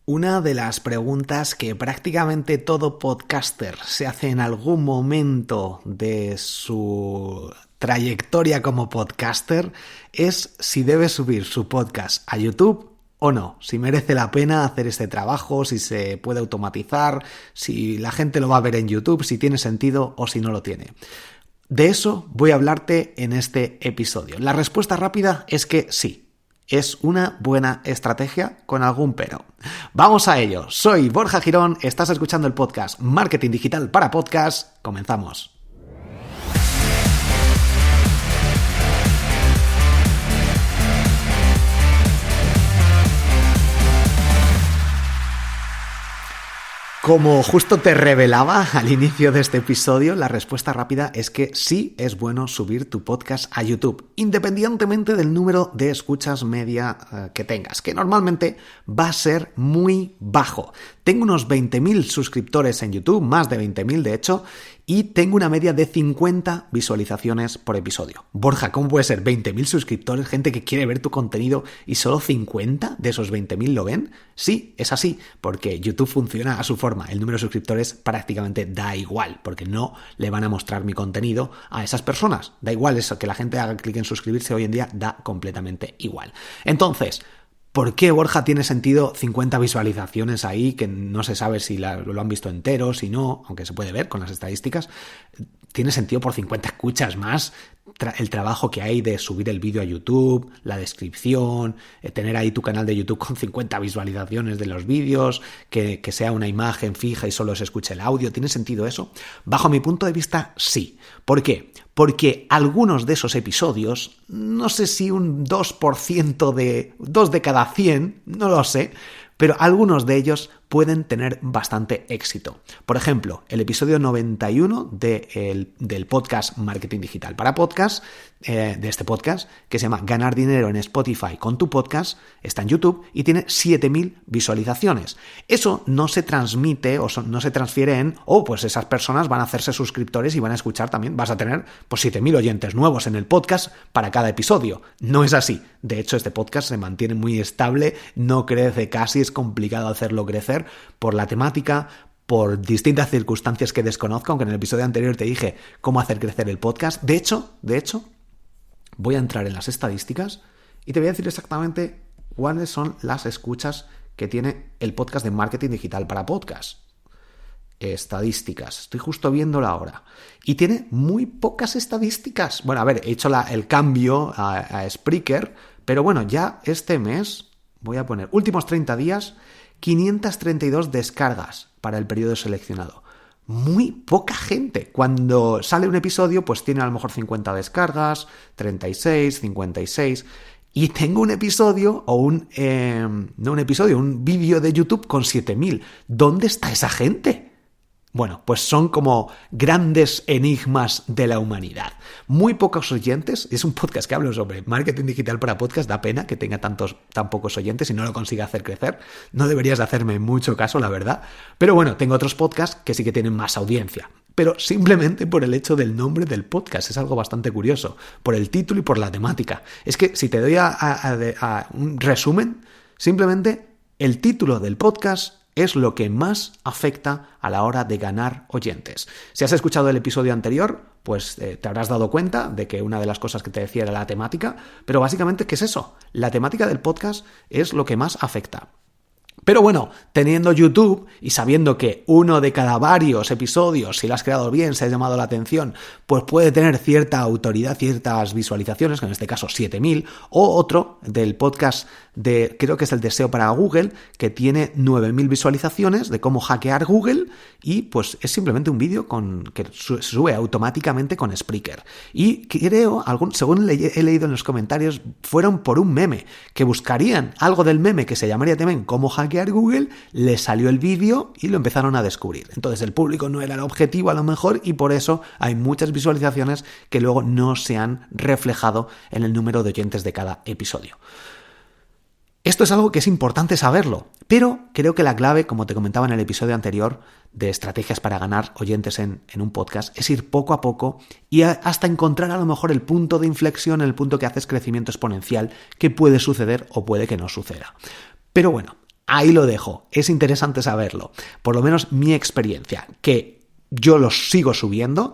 Una de las preguntas que prácticamente todo podcaster se hace en algún momento de su trayectoria como podcaster es si debe subir su podcast a YouTube o no, si merece la pena hacer este trabajo, si se puede automatizar, si la gente lo va a ver en YouTube, si tiene sentido o si no lo tiene. De eso voy a hablarte en este episodio. La respuesta rápida es que sí. Es una buena estrategia con algún pero. Vamos a ello. Soy Borja Girón, estás escuchando el podcast Marketing Digital para Podcast. Comenzamos. Como justo te revelaba al inicio de este episodio, la respuesta rápida es que sí es bueno subir tu podcast a YouTube, independientemente del número de escuchas media que tengas, que normalmente va a ser muy bajo. Tengo unos 20.000 suscriptores en YouTube, más de 20.000 de hecho, y tengo una media de 50 visualizaciones por episodio. Borja, ¿cómo puede ser 20.000 suscriptores, gente que quiere ver tu contenido y solo 50 de esos 20.000 lo ven? Sí, es así, porque YouTube funciona a su forma. El número de suscriptores prácticamente da igual, porque no le van a mostrar mi contenido a esas personas. Da igual eso, que la gente haga clic en suscribirse hoy en día, da completamente igual. Entonces, ¿por qué, Borja, tiene sentido 50 visualizaciones ahí que no se sabe si lo han visto entero, si no, aunque se puede ver con las estadísticas? Tiene sentido por 50 escuchas más el trabajo que hay de subir el vídeo a YouTube, la descripción, tener ahí tu canal de YouTube con 50 visualizaciones de los vídeos, que sea una imagen fija y solo se escuche el audio. ¿Tiene sentido eso? Bajo mi punto de vista, sí. ¿Por qué? Porque algunos de esos episodios, no sé si un 2% de 2 de cada 100, no lo sé, pero algunos de ellos pueden tener bastante éxito. Por ejemplo, el episodio 91 del podcast Marketing Digital para Podcast, de este podcast, que se llama Ganar dinero en Spotify con tu podcast, está en YouTube y tiene 7.000 visualizaciones. Eso no se transmite o no se transfiere en, pues esas personas van a hacerse suscriptores y van a escuchar también, vas a tener 7.000 oyentes nuevos en el podcast para cada episodio. No es así. De hecho, este podcast se mantiene muy estable, no crece casi, es complicado hacerlo crecer por la temática, por distintas circunstancias que desconozco, aunque en el episodio anterior te dije cómo hacer crecer el podcast. De hecho, voy a entrar en las estadísticas y te voy a decir exactamente cuáles son las escuchas que tiene el podcast de Marketing Digital para Podcast. Estadísticas, estoy justo viéndolo ahora. Y tiene muy pocas estadísticas. Bueno, a ver, he hecho el cambio a Spreaker, pero bueno, ya este mes voy a poner últimos 30 días, 532 descargas para el periodo seleccionado. Muy poca gente. Cuando sale un episodio, pues tiene a lo mejor 50 descargas, 36, 56. Y tengo un episodio, un vídeo de YouTube con 7.000. ¿Dónde está esa gente? Bueno, pues son como grandes enigmas de la humanidad. Muy pocos oyentes. Es un podcast que hablo sobre marketing digital para podcast. Da pena que tenga tan pocos oyentes y no lo consiga hacer crecer. No deberías de hacerme mucho caso, la verdad. Pero bueno, tengo otros podcasts que sí que tienen más audiencia. Pero simplemente por el hecho del nombre del podcast. Es algo bastante curioso. Por el título y por la temática. Es que si te doy a un resumen, simplemente el título del podcast es lo que más afecta a la hora de ganar oyentes. Si has escuchado el episodio anterior, pues te habrás dado cuenta de que una de las cosas que te decía era la temática, pero básicamente, ¿qué es eso? La temática del podcast es lo que más afecta. Pero bueno, teniendo YouTube y sabiendo que uno de cada varios episodios, si lo has creado bien, se ha llamado la atención, pues puede tener cierta autoridad, ciertas visualizaciones, que en este caso 7.000, o otro del podcast creo que es el de SEO para Google, que tiene 9.000 visualizaciones de cómo hackear Google y pues es simplemente un vídeo que sube automáticamente con Spreaker. Y creo, según he leído en los comentarios, fueron por un meme, que buscarían algo del meme que se llamaría también cómo hackear Google, le salió el vídeo y lo empezaron a descubrir. Entonces el público no era el objetivo a lo mejor y por eso hay muchas visualizaciones que luego no se han reflejado en el número de oyentes de cada episodio. Esto es algo que es importante saberlo, pero creo que la clave, como te comentaba en el episodio anterior, de estrategias para ganar oyentes en un podcast, es ir poco a poco y hasta encontrar a lo mejor el punto de inflexión, el punto que haces crecimiento exponencial, que puede suceder o puede que no suceda. Pero bueno, ahí lo dejo. Es interesante saberlo. Por lo menos mi experiencia, que yo los sigo subiendo.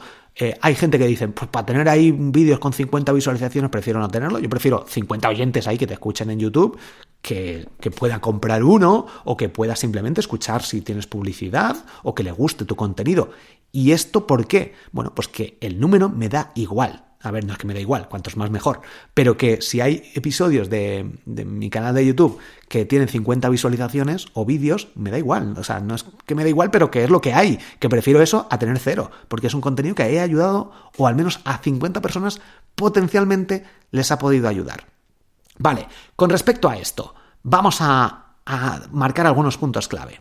Hay gente que dice, pues para tener ahí vídeos con 50 visualizaciones prefiero no tenerlo. Yo prefiero 50 oyentes ahí que te escuchen en YouTube, que pueda comprar uno o que pueda simplemente escuchar si tienes publicidad o que le guste tu contenido. ¿Y esto por qué? Bueno, pues que el número me da igual. A ver, no es que me da igual, cuantos más mejor, pero que si hay episodios de mi canal de YouTube que tienen 50 visualizaciones o vídeos, me da igual. O sea, no es que me da igual, pero que es lo que hay, que prefiero eso a tener 0, porque es un contenido que he ayudado, o al menos a 50 personas potencialmente les ha podido ayudar. Vale, con respecto a esto, vamos a marcar algunos puntos clave.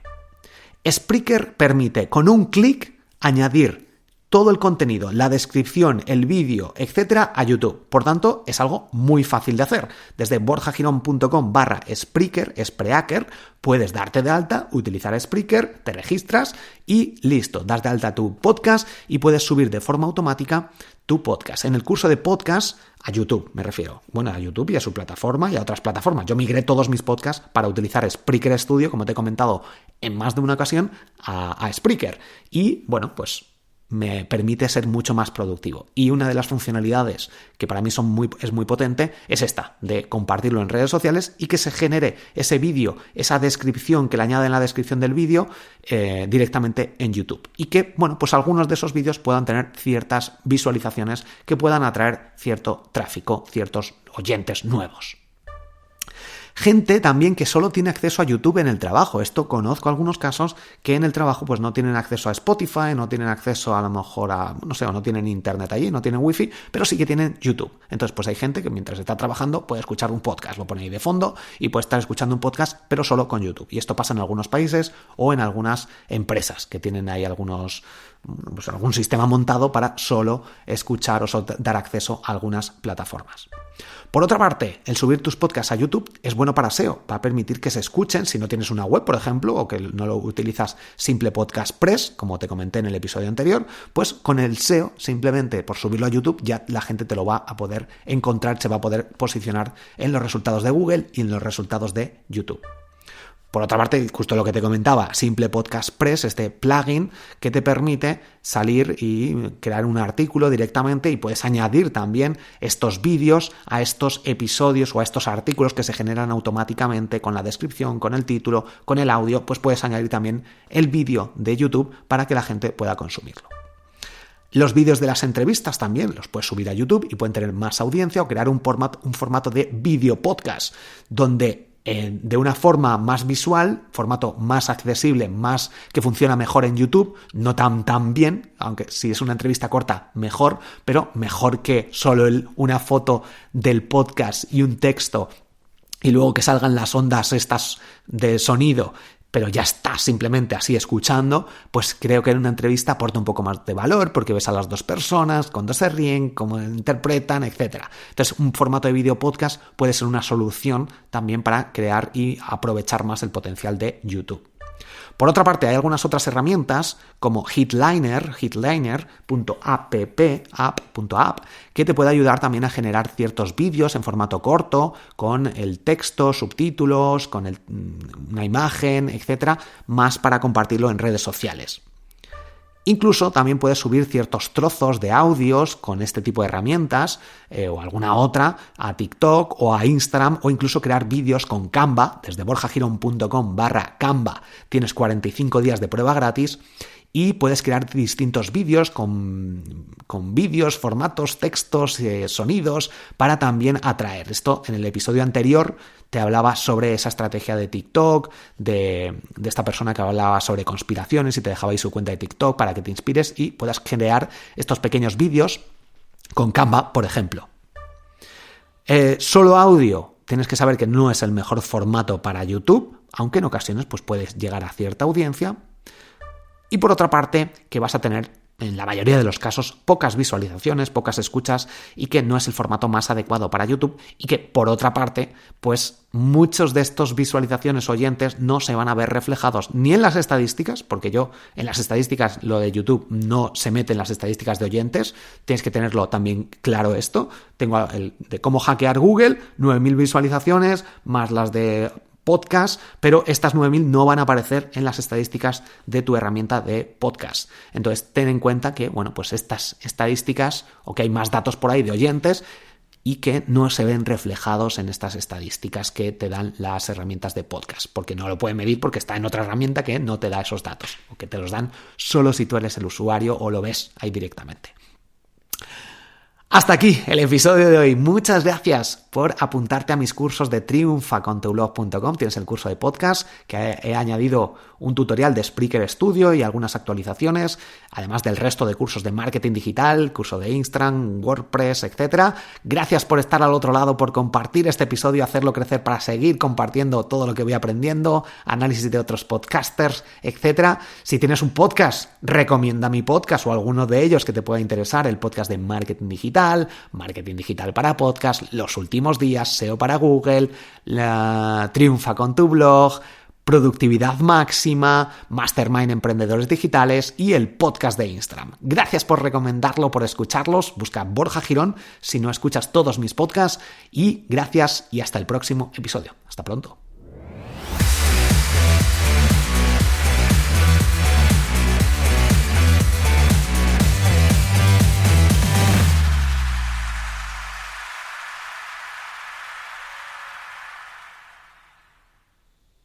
Spreaker permite con un clic añadir todo el contenido, la descripción, el vídeo, etcétera, a YouTube. Por tanto, es algo muy fácil de hacer. Desde borjagirón.com/Spreaker, puedes darte de alta, utilizar Spreaker, te registras y listo, das de alta tu podcast y puedes subir de forma automática tu podcast. En el curso de podcast, a YouTube me refiero. Bueno, a YouTube y a su plataforma y a otras plataformas. Yo migré todos mis podcasts para utilizar Spreaker Studio, como te he comentado en más de una ocasión, a Spreaker. Y bueno, pues me permite ser mucho más productivo. Y una de las funcionalidades que para mí es muy potente es esta, de compartirlo en redes sociales y que se genere ese vídeo, esa descripción que le añade en la descripción del vídeo directamente en YouTube. Y que, bueno, pues algunos de esos vídeos puedan tener ciertas visualizaciones que puedan atraer cierto tráfico, ciertos oyentes nuevos. Gente también que solo tiene acceso a YouTube en el trabajo. Esto conozco algunos casos que en el trabajo pues no tienen acceso a Spotify, no tienen acceso a lo mejor a, no sé, o no tienen internet allí, no tienen wifi, pero sí que tienen YouTube. Entonces pues hay gente que mientras está trabajando puede escuchar un podcast, lo pone ahí de fondo y puede estar escuchando un podcast pero solo con YouTube. Y esto pasa en algunos países o en algunas empresas que tienen ahí algún sistema montado para solo escuchar o solo dar acceso a algunas plataformas. Por otra parte, el subir tus podcasts a YouTube es bueno para SEO, va a permitir que se escuchen si no tienes una web, por ejemplo, o que no lo utilizas Simple Podcast Press, como te comenté en el episodio anterior, pues con el SEO, simplemente por subirlo a YouTube, ya la gente te lo va a poder encontrar, se va a poder posicionar en los resultados de Google y en los resultados de YouTube. Por otra parte, justo lo que te comentaba, Simple Podcast Press, este plugin que te permite salir y crear un artículo directamente y puedes añadir también estos vídeos a estos episodios o a estos artículos que se generan automáticamente con la descripción, con el título, con el audio, pues puedes añadir también el vídeo de YouTube para que la gente pueda consumirlo. Los vídeos de las entrevistas también los puedes subir a YouTube y pueden tener más audiencia o crear un formato de video podcast donde de una forma más visual, formato más accesible, más que funciona mejor en YouTube, no tan bien, aunque si es una entrevista corta, mejor, pero mejor que solo una foto del podcast y un texto y luego que salgan las ondas estas de sonido, pero ya está simplemente así escuchando, pues creo que en una entrevista aporta un poco más de valor porque ves a las dos personas, cuando se ríen, cómo interpretan, etc. Entonces, un formato de video podcast puede ser una solución también para crear y aprovechar más el potencial de YouTube. Por otra parte, hay algunas otras herramientas como Hitliner.app, que te puede ayudar también a generar ciertos vídeos en formato corto, con el texto, subtítulos, con una imagen, etcétera, más para compartirlo en redes sociales. Incluso también puedes subir ciertos trozos de audios con este tipo de herramientas o alguna otra a TikTok o a Instagram o incluso crear vídeos con Canva desde borjagirón.com/Canva. Tienes 45 días de prueba gratis y puedes crear distintos vídeos con vídeos, formatos, textos, sonidos para también atraer. Esto en el episodio anterior te hablaba sobre esa estrategia de TikTok, de esta persona que hablaba sobre conspiraciones y te dejaba ahí su cuenta de TikTok para que te inspires y puedas crear estos pequeños vídeos con Canva, por ejemplo. Solo audio, tienes que saber que no es el mejor formato para YouTube, aunque en ocasiones pues puedes llegar a cierta audiencia. Y por otra parte, que vas a tener, en la mayoría de los casos, pocas visualizaciones, pocas escuchas y que no es el formato más adecuado para YouTube y que, por otra parte, pues muchos de estos visualizaciones oyentes no se van a ver reflejados ni en las estadísticas, porque en las estadísticas, lo de YouTube no se mete en las estadísticas de oyentes, tienes que tenerlo también claro esto. Tengo el de cómo hackear Google, 9.000 visualizaciones, más las de podcast, pero estas 9.000 no van a aparecer en las estadísticas de tu herramienta de podcast. Entonces, ten en cuenta que, bueno, pues estas estadísticas, o que hay más datos por ahí de oyentes y que no se ven reflejados en estas estadísticas que te dan las herramientas de podcast, porque no lo pueden medir porque está en otra herramienta que no te da esos datos, o que te los dan solo si tú eres el usuario o lo ves ahí directamente. Hasta aquí el episodio de hoy. Muchas gracias por apuntarte a mis cursos de triunfacontublog.com. Tienes el curso de podcast, que he añadido un tutorial de Spreaker Studio y algunas actualizaciones, además del resto de cursos de marketing digital, curso de Instagram, WordPress, etc. Gracias por estar al otro lado, por compartir este episodio, hacerlo crecer para seguir compartiendo todo lo que voy aprendiendo, análisis de otros podcasters, etc. Si tienes un podcast, recomienda mi podcast o alguno de ellos que te pueda interesar, el podcast de marketing digital para podcast, Los Últimos Días, SEO para Google, Triunfa con tu blog, Productividad Máxima, Mastermind Emprendedores Digitales y el podcast de Instagram. Gracias por recomendarlo, por escucharlos. Busca Borja Girón si no escuchas todos mis podcasts y gracias y hasta el próximo episodio. Hasta pronto.